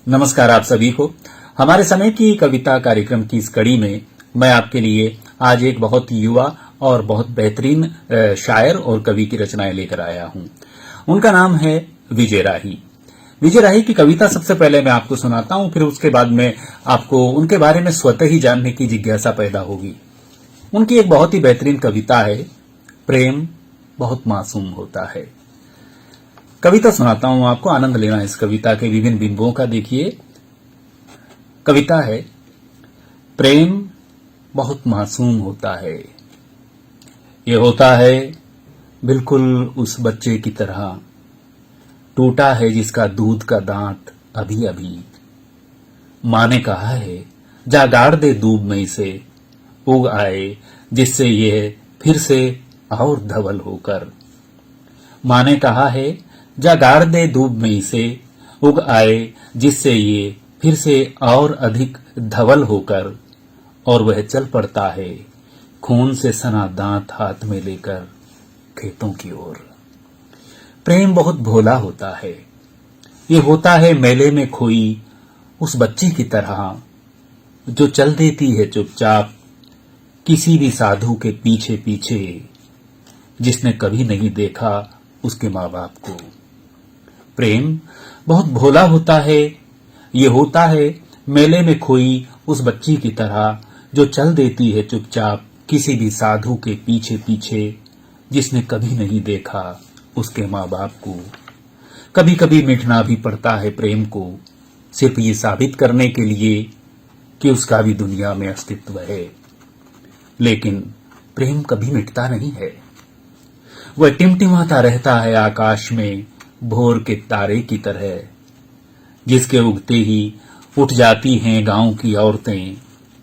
नमस्कार आप सभी को। हमारे समय की कविता कार्यक्रम की इस कड़ी में मैं आपके लिए आज एक बहुत युवा और बहुत बेहतरीन शायर और कवि की रचनाएं लेकर आया हूं। उनका नाम है विजय राही। विजय राही की कविता सबसे पहले मैं आपको सुनाता हूं, फिर उसके बाद में आपको उनके बारे में स्वतः ही जानने की जिज्ञासा पैदा होगी। उनकी एक बहुत ही बेहतरीन कविता है, प्रेम बहुत मासूम होता है। कविता सुनाता हूं आपको, आनंद लेना इस कविता के विभिन्न बिंबों का। देखिए, कविता है, प्रेम बहुत मासूम होता है। ये होता है बिल्कुल उस बच्चे की तरह, टूटा है जिसका दूध का दांत अभी अभी। माँ ने कहा है जा गाड़ दे दूब में इसे, उग आए जिससे ये फिर से और धवल होकर। माँ ने कहा है जा गाड़ दे दूब में इसे, उग आए जिससे ये फिर से और अधिक धवल होकर। और वह चल पड़ता है खून से सना दांत हाथ में लेकर खेतों की ओर। प्रेम बहुत भोला होता है। ये होता है मेले में खोई उस बच्ची की तरह, जो चल देती है चुपचाप किसी भी साधु के पीछे पीछे, जिसने कभी नहीं देखा उसके माँ बाप को। प्रेम बहुत भोला होता है। ये होता है मेले में खोई उस बच्ची की तरह, जो चल देती है चुपचाप किसी भी साधु के पीछे पीछे, जिसने कभी नहीं देखा उसके माँ बाप को। कभी कभी मिटना भी पड़ता है प्रेम को, सिर्फ ये साबित करने के लिए कि उसका भी दुनिया में अस्तित्व है। लेकिन प्रेम कभी मिटता नहीं है। वह टिमटिमाता रहता है आकाश में भोर के तारे की तरह, जिसके उगते ही उठ जाती हैं गांव की औरतें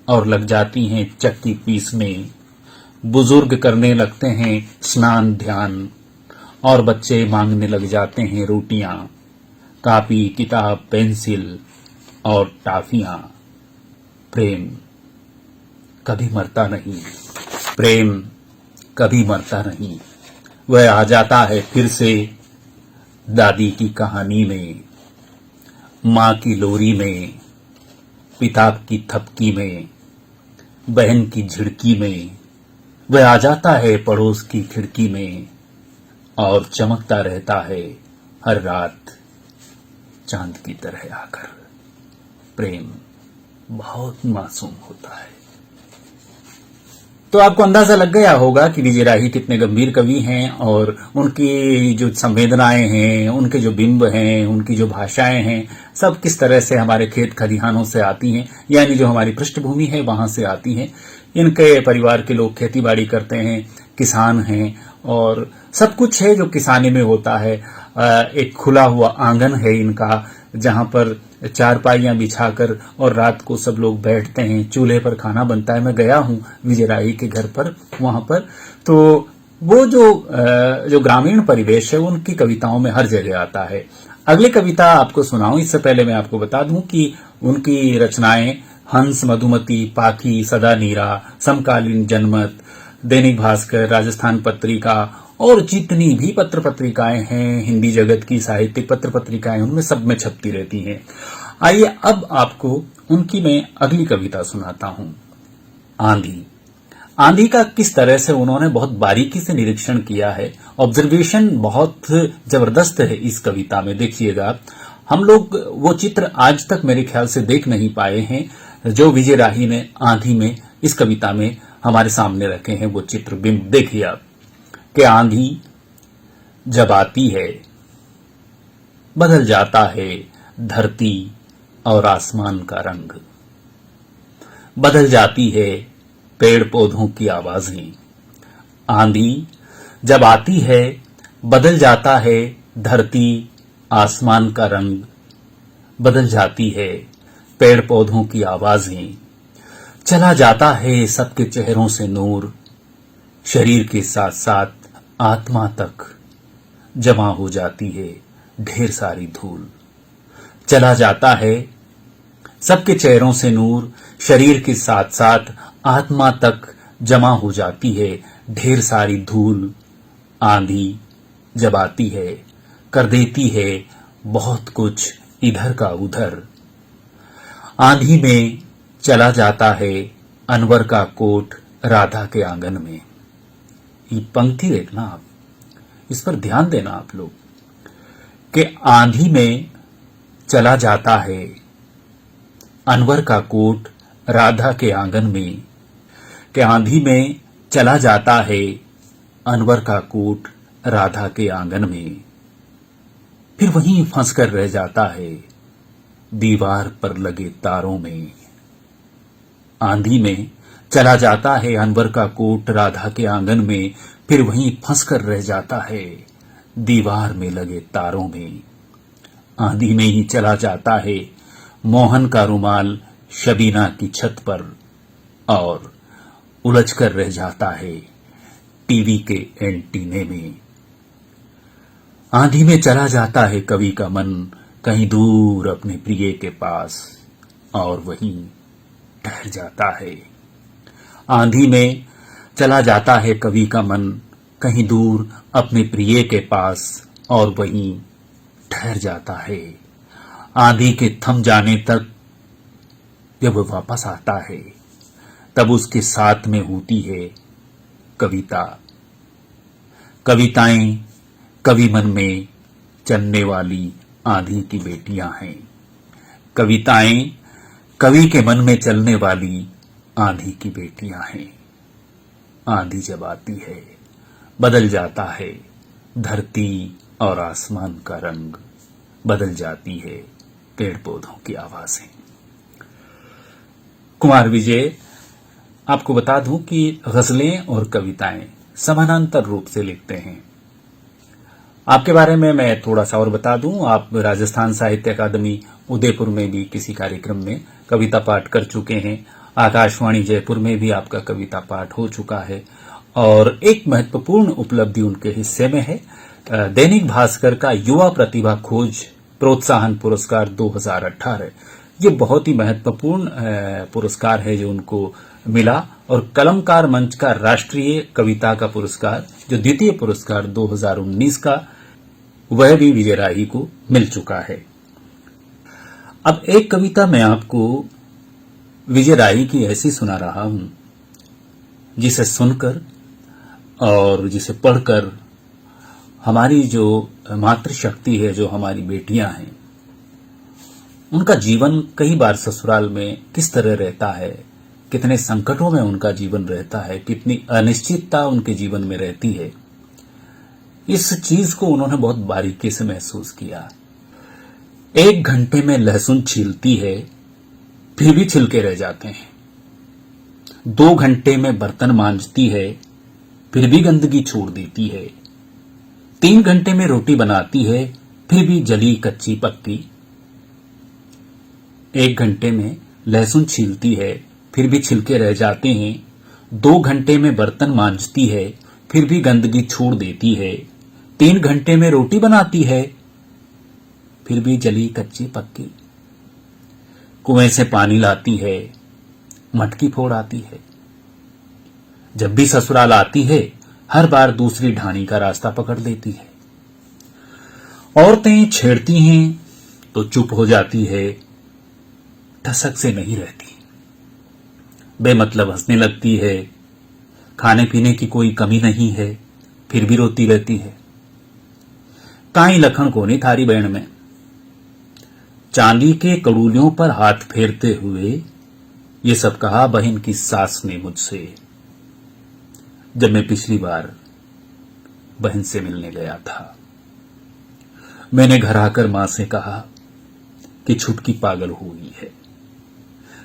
और लग जाती हैं चक्की पीसने। बुजुर्ग करने लगते हैं स्नान ध्यान, और बच्चे मांगने लग जाते हैं रोटियां, कापी किताब पेंसिल और टाफियां। प्रेम कभी मरता नहीं। प्रेम कभी मरता नहीं। वह आ जाता है फिर से दादी की कहानी में, माँ की लोरी में, पिता की थपकी में, बहन की झिड़की में। वह आ जाता है पड़ोस की खिड़की में और चमकता रहता है हर रात चांद की तरह आकर। प्रेम बहुत मासूम होता है। तो आपको अंदाजा लग गया होगा कि विजय राही कितने गंभीर कवि हैं, और उनकी जो संवेदनाएं हैं, उनके जो बिंब हैं, उनकी जो भाषाएं हैं, सब किस तरह से हमारे खेत खलिहानों से आती हैं, यानी जो हमारी पृष्ठभूमि है वहां से आती हैं। इनके परिवार के लोग खेतीबाड़ी करते हैं, किसान हैं, और सब कुछ है जो किसानी में होता है। एक खुला हुआ आंगन है इनका, जहां पर चारपाइयां बिछाकर और रात को सब लोग बैठते हैं, चूल्हे पर खाना बनता है। मैं गया हूं विजय राही के घर पर, वहां पर तो वो जो ग्रामीण परिवेश है उनकी कविताओं में हर जगह आता है। अगली कविता आपको सुनाऊं, इससे पहले मैं आपको बता दूं कि उनकी रचनाएं हंस, मधुमती, पाखी, सदा नीरा, समकालीन जनमत, दैनिक भास्कर, राजस्थान पत्रिका और जितनी भी पत्र पत्रिकाएं हैं, हिंदी जगत की साहित्यिक पत्र पत्रिकाएं, उनमें सब में छपती रहती हैं। आइए अब आपको उनकी मैं अगली कविता सुनाता हूं, आंधी। आंधी का किस तरह से उन्होंने बहुत बारीकी से निरीक्षण किया है। ऑब्जर्वेशन बहुत जबरदस्त है इस कविता में। देखिएगा, हम लोग वो चित्र आज तक मेरे ख्याल से देख नहीं पाए हैं जो विजय राही ने आंधी में, इस कविता में हमारे सामने रखे हैं। वो चित्र बिंब देखिए आप, कि आंधी जब आती है बदल जाता है धरती और आसमान का रंग, बदल जाती है पेड़ पौधों की आवाजें। आंधी जब आती है बदल जाता है धरती आसमान का रंग, बदल जाती है पेड़ पौधों की आवाजें। चला जाता है सबके चेहरों से नूर, शरीर के साथ साथ आत्मा तक जमा हो जाती है ढेर सारी धूल। चला जाता है सबके चेहरों से नूर, शरीर के साथ साथ आत्मा तक जमा हो जाती है ढेर सारी धूल। आंधी जब आती है कर देती है बहुत कुछ इधर का उधर, आंधी में चला जाता है अनवर का कोट राधा के आंगन में। ये पंक्ति देखना आप, इस पर ध्यान देना आप लोग कि आंधी में चला जाता है अनवर का कोट राधा के आंगन में, कि आंधी में चला जाता है अनवर का कोट राधा के आंगन में, फिर वहीं फंसकर रह जाता है दीवार पर लगे तारों में। आंधी में चला जाता है अनवर का कोट राधा के आंगन में, फिर वहीं फंसकर रह जाता है दीवार में लगे तारों में। आंधी में ही चला जाता है मोहन का रुमाल शबीना की छत पर, और उलझकर रह जाता है टीवी के एंटीने में। आंधी में चला जाता है कवि का मन कहीं दूर अपने प्रिय के पास, और वहीं ठहर जाता है। आंधी में चला जाता है कवि का मन कहीं दूर अपने प्रिय के पास, और वहीं ठहर जाता है। आंधी के थम जाने तक जब वापस आता है, तब उसके साथ में होती है कविता। कविताएं कवि मन में चलने वाली आंधी की बेटियां हैं। कविताएं कवि के मन में चलने वाली आंधी की बेटियां हैं। आंधी जब आती है बदल जाता है धरती और आसमान का रंग, बदल जाती है पेड़ पौधों की आवाजें। कुमार विजय, आपको बता दूं कि गजलें और कविताएं समानांतर रूप से लिखते हैं। आपके बारे में मैं थोड़ा सा और बता दूं, आप राजस्थान साहित्य अकादमी उदयपुर में भी किसी कार्यक्रम में कविता पाठ कर चुके हैं। आकाशवाणी जयपुर में भी आपका कविता पाठ हो चुका है, और एक महत्वपूर्ण उपलब्धि उनके हिस्से में है दैनिक भास्कर का युवा प्रतिभा खोज प्रोत्साहन पुरस्कार 2018। ये बहुत ही महत्वपूर्ण पुरस्कार है जो उनको मिला, और कलमकार मंच का राष्ट्रीय कविता का पुरस्कार, जो द्वितीय पुरस्कार 2019 का, वह भी विजय राही को मिल चुका है। अब एक कविता मैं आपको विजय राही की ऐसी सुना रहा हूं, जिसे सुनकर और जिसे पढ़कर हमारी जो मातृशक्ति है, जो हमारी बेटियां हैं, उनका जीवन कई बार ससुराल में किस तरह रहता है, कितने संकटों में उनका जीवन रहता है, कितनी अनिश्चितता उनके जीवन में रहती है, इस चीज को उन्होंने बहुत बारीकी से महसूस किया। 1 घंटे में लहसुन छीलती है, फिर भी छिलके रह जाते हैं। 2 घंटे में बर्तन मांजती है, फिर भी गंदगी छोड़ देती है। 3 घंटे में रोटी बनाती है, फिर भी जली कच्ची पक्की। 1 घंटे में लहसुन छीलती है, फिर भी छिलके रह जाते हैं। 2 घंटे में बर्तन मांजती है, फिर भी गंदगी छोड़ देती है। 3 घंटे में रोटी बनाती है, फिर भी जली कच्ची पक्की। कुएं से पानी लाती है, मटकी फोड़ आती है। जब भी ससुराल आती है, हर बार दूसरी ढाणी का रास्ता पकड़ लेती है। औरतें छेड़ती हैं तो चुप हो जाती है, ठसक से नहीं रहती। बेमतलब हंसने लगती है, खाने पीने की कोई कमी नहीं है, फिर भी रोती रहती है। काई लखन कोनी थारी बहन में। चांदी के कड़ूलियों पर हाथ फेरते हुए ये सब कहा बहन की सास ने मुझसे, जब मैं पिछली बार बहन से मिलने गया था। मैंने घर आकर मां से कहा कि छुटकी पागल हो गई है,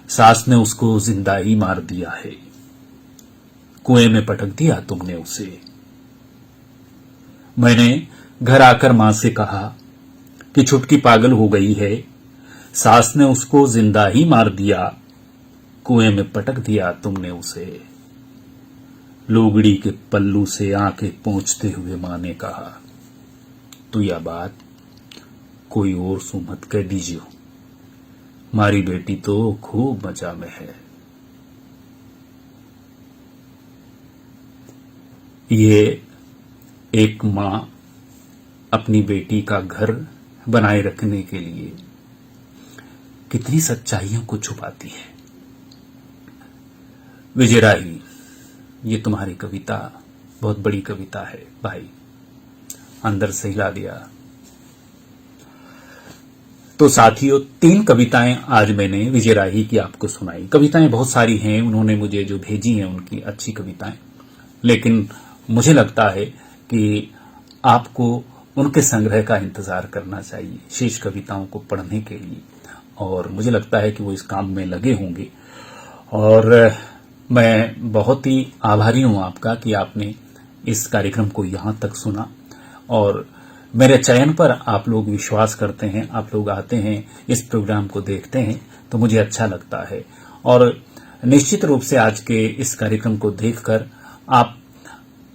सास ने उसको जिंदा ही मार दिया है, कुएं में पटक दिया तुमने उसे। मैंने घर आकर मां से कहा कि छुटकी पागल हो गई है, सास ने उसको जिंदा ही मार दिया, कुएं में पटक दिया तुमने उसे। लोगड़ी के पल्लू से आंखें पोंछते हुए मां ने कहा, तो यह बात कोई और सु मत कह दीजियो, मारी बेटी तो खूब मजा में है। ये एक मां अपनी बेटी का घर बनाए रखने के लिए कितनी सच्चाइयों को छुपाती है। विजय राही, ये तुम्हारी कविता बहुत बड़ी कविता है भाई, अंदर से हिला दिया। तो साथियों, 3 कविताएं आज मैंने विजय राही की आपको सुनाई। कविताएं बहुत सारी हैं, उन्होंने मुझे जो भेजी हैं उनकी अच्छी कविताएं, लेकिन मुझे लगता है कि आपको उनके संग्रह का इंतजार करना चाहिए शेष कविताओं को पढ़ने के लिए, और मुझे लगता है कि वो इस काम में लगे होंगे। और मैं बहुत ही आभारी हूं आपका कि आपने इस कार्यक्रम को यहां तक सुना और मेरे चयन पर आप लोग विश्वास करते हैं, आप लोग आते हैं, इस प्रोग्राम को देखते हैं, तो मुझे अच्छा लगता है। और निश्चित रूप से आज के इस कार्यक्रम को देखकर आप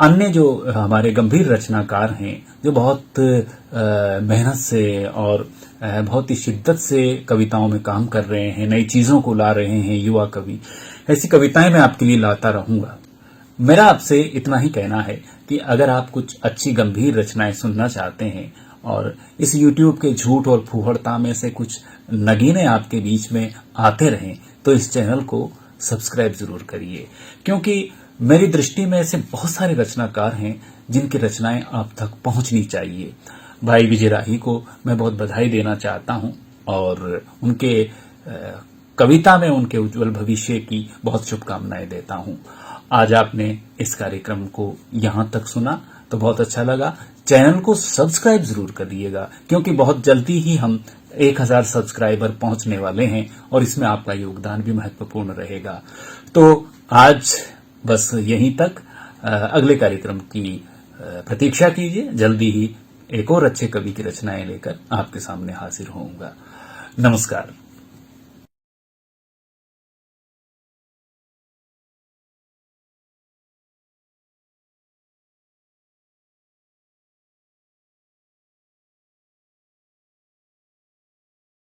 अन्य जो हमारे गंभीर रचनाकार हैं, जो बहुत मेहनत से और बहुत ही शिद्दत से कविताओं में काम कर रहे हैं, नई चीजों को ला रहे हैं, युवा कवि, ऐसी कविताएं मैं आपके लिए लाता रहूंगा। मेरा आपसे इतना ही कहना है कि अगर आप कुछ अच्छी गंभीर रचनाएं सुनना चाहते हैं और इस YouTube के झूठ और फूहड़ता में से कुछ नगीने आपके बीच में आते रहें, तो इस चैनल को सब्सक्राइब जरूर करिए, क्योंकि मेरी दृष्टि में ऐसे बहुत सारे रचनाकार हैं जिनकी रचनाएं आप तक पहुंचनी चाहिए। भाई विजय राही को मैं बहुत बधाई देना चाहता हूं और उनके कविता में उनके उज्जवल भविष्य की बहुत शुभकामनाएं देता हूं। आज आपने इस कार्यक्रम को यहां तक सुना तो बहुत अच्छा लगा। चैनल को सब्सक्राइब जरूर करिएगा, क्योंकि बहुत जल्दी ही हम 1000 सब्सक्राइबर पहुंचने वाले हैं और इसमें आपका योगदान भी महत्वपूर्ण रहेगा। तो आज बस यहीं तक। अगले कार्यक्रम की प्रतीक्षा कीजिए, जल्दी ही एक और अच्छे कवि की रचनाएं लेकर आपके सामने हाजिर होऊंगा। नमस्कार।